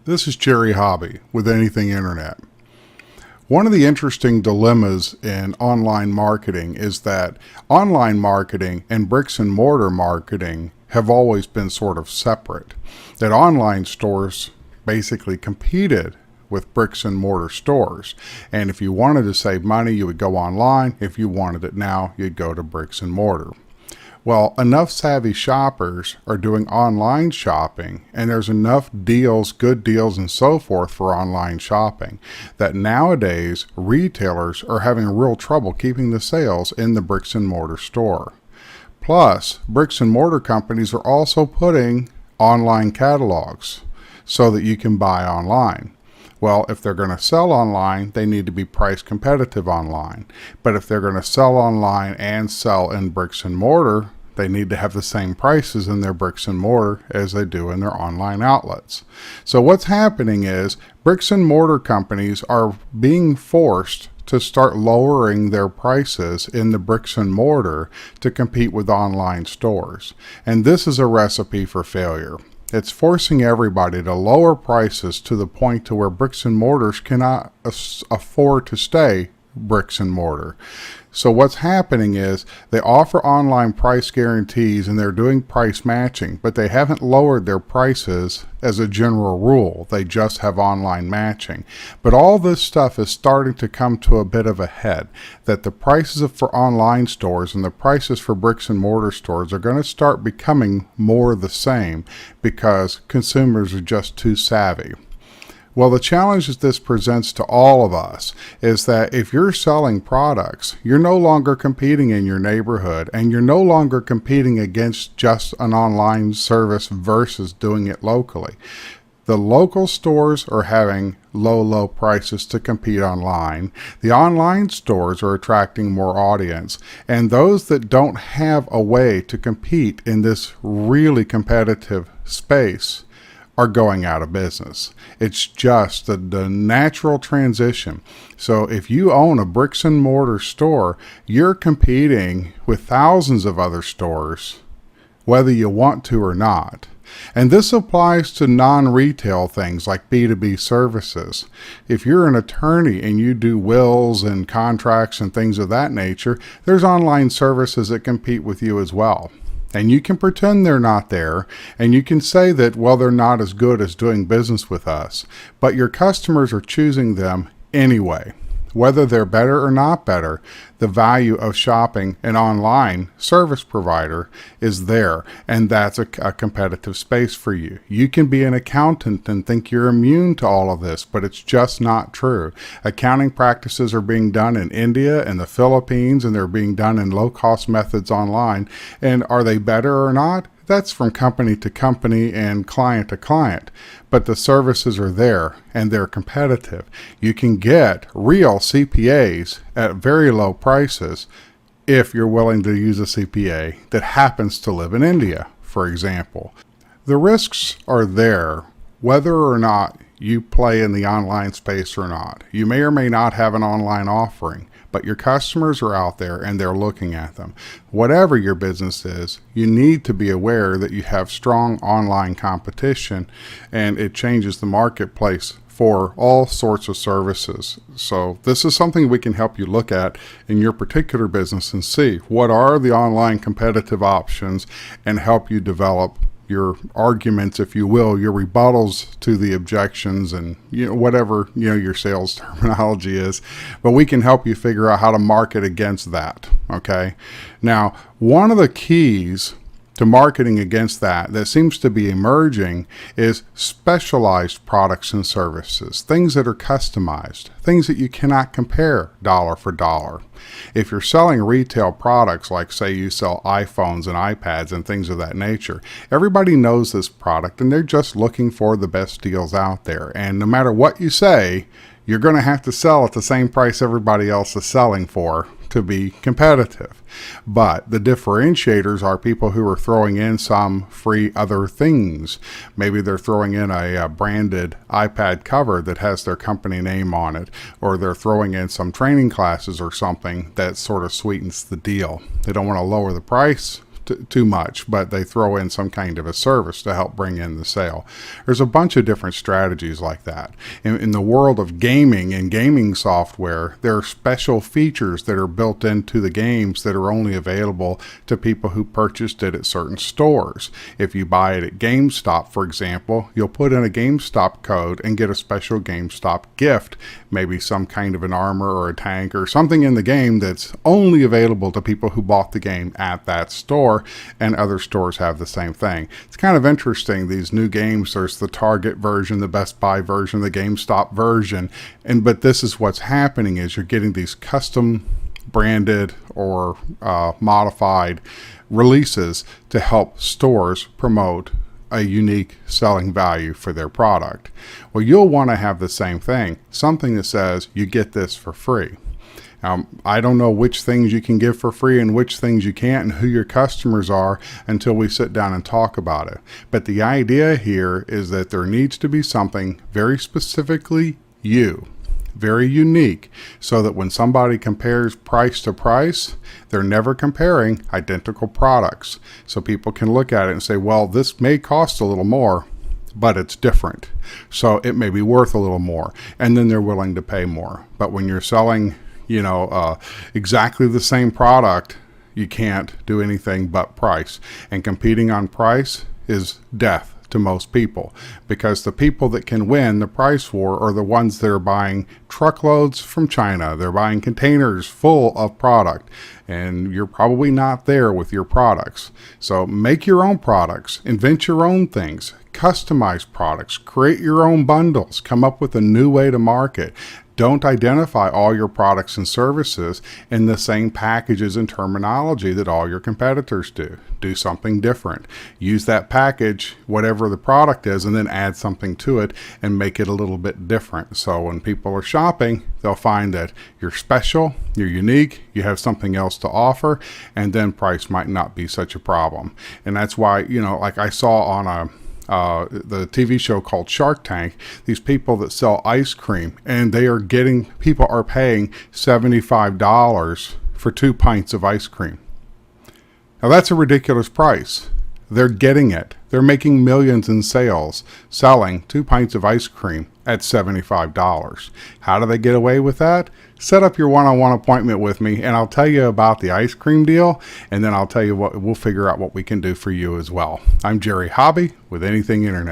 This is Jerry Hobby with Anything Internet. One of the interesting dilemmas in online marketing is that online marketing and bricks and mortar marketing have always been sort of separate. That online stores basically competed with bricks and mortar stores. And if you wanted to save money, you would go online. If you wanted it now, you'd go to bricks and mortar. Well, enough savvy shoppers are doing online shopping, and there's enough deals, good deals, and so forth for online shopping that nowadays retailers are having real trouble keeping the sales in the bricks and mortar store. Plus, bricks and mortar companies are also putting online catalogs so that you can buy online. Well, if they're going to sell online, they need to be price competitive online. But if they're going to sell online and sell in bricks and mortar, they need to have the same prices in their bricks and mortar as they do in their online outlets. So what's happening is bricks and mortar companies are being forced to start lowering their prices in the bricks and mortar to compete with online stores. And this is a recipe for failure. It's forcing everybody to lower prices to the point to where bricks and mortars cannot afford to stay bricks and mortar. So what's happening is they offer online price guarantees and they're doing price matching, but they haven't lowered their prices as a general rule. They just have online matching. But all this stuff is starting to come to a bit of a head, that the prices for online stores and the prices for bricks and mortar stores are going to start becoming more the same because consumers are just too savvy. Well, the challenge that this presents to all of us is that if you're selling products, you're no longer competing in your neighborhood and you're no longer competing against just an online service versus doing it locally. The local stores are having low prices to compete online. The online stores are attracting more audience. And those that don't have a way to compete in this really competitive space are going out of business. It's just the natural transition. So if you own a bricks and mortar store, you're competing with thousands of other stores, whether you want to or not. And this applies to non-retail things like B2B services. If you're an attorney and you do wills and contracts and things of that nature, there's online services that compete with you as well. And you can pretend they're not there, and you can say that, well, they're not as good as doing business with us, but your customers are choosing them anyway. Whether they're better or not better, the value of shopping an online service provider is there, and that's a competitive space for you. You can be an accountant and think you're immune to all of this, but it's just not true. Accounting practices are being done in India and the Philippines, and they're being done in low-cost methods online. And are they better or not? That's from company to company and client to client, but the services are there and they're competitive. You can get real CPAs at very low prices if you're willing to use a CPA that happens to live in India, for example. The risks are there whether or not you play in the online space or not. You may or may not have an online offering, but your customers are out there and they're looking at them. Whatever your business is, you need to be aware that you have strong online competition, and it changes the marketplace for all sorts of services. So this is something we can help you look at in your particular business and see what are the online competitive options and help you develop your arguments, if you will, your rebuttals to the objections, and whatever your sales terminology is. But we can help you figure out how to market against that. Okay. Now, one of the keys to marketing against that seems to be emerging is specialized products and services, things that are customized, things that you cannot compare dollar for dollar. If you're selling retail products, like say you sell iPhones and iPads and things of that nature, everybody knows this product and they're just looking for the best deals out there. And no matter what you say, you're going to have to sell at the same price everybody else is selling for to be competitive. But the differentiators are people who are throwing in some free other things. Maybe they're throwing in a branded iPad cover that has their company name on it, or they're throwing in some training classes or something that sort of sweetens the deal. They don't want to lower the price too much, but they throw in some kind of a service to help bring in the sale. There's a bunch of different strategies like that. In the world of gaming and gaming software, there are special features that are built into the games that are only available to people who purchased it at certain stores. If you buy it at GameStop, for example, you'll put in a GameStop code and get a special GameStop gift, maybe some kind of an armor or a tank or something in the game that's only available to people who bought the game at that store, and other stores have the same thing. It's kind of interesting, these new games. There's the Target version, the Best Buy version, the GameStop version, but this is what's happening is you're getting these custom branded or modified releases to help stores promote a unique selling value for their product. Well, you'll want to have the same thing, something that says you get this for free. I don't know which things you can give for free and which things you can't and who your customers are until we sit down and talk about it. But the idea here is that there needs to be something very specifically very unique, so that when somebody compares price to price, they're never comparing identical products. So people can look at it and say, well, this may cost a little more, but it's different, so it may be worth a little more, and then they're willing to pay more. But when you're selling exactly the same product, you can't do anything but price, and competing on price is death to most people, because the people that can win the price war are the ones that are buying truckloads from China. They're buying containers full of product, and you're probably not there with your products. So make your own products, invent your own things, customize products, create your own bundles, come up with a new way to market. Don't identify all your products and services in the same packages and terminology that all your competitors do. Do something different. Use that package, whatever the product is, and then add something to it and make it a little bit different. So when people are shopping, they'll find that you're special, you're unique, you have something else to offer, and then price might not be such a problem. And that's why, like I saw on the TV show called Shark Tank, these people that sell ice cream, and people are paying $75 for 2 pints of ice cream. Now that's a ridiculous price. They're getting it. They're making millions in sales selling 2 pints of ice cream at $75. How do they get away with that? Set up your one-on-one appointment with me, and I'll tell you about the ice cream deal, and then I'll tell you we'll figure out what we can do for you as well. I'm Jerry Hobby with Anything Internet.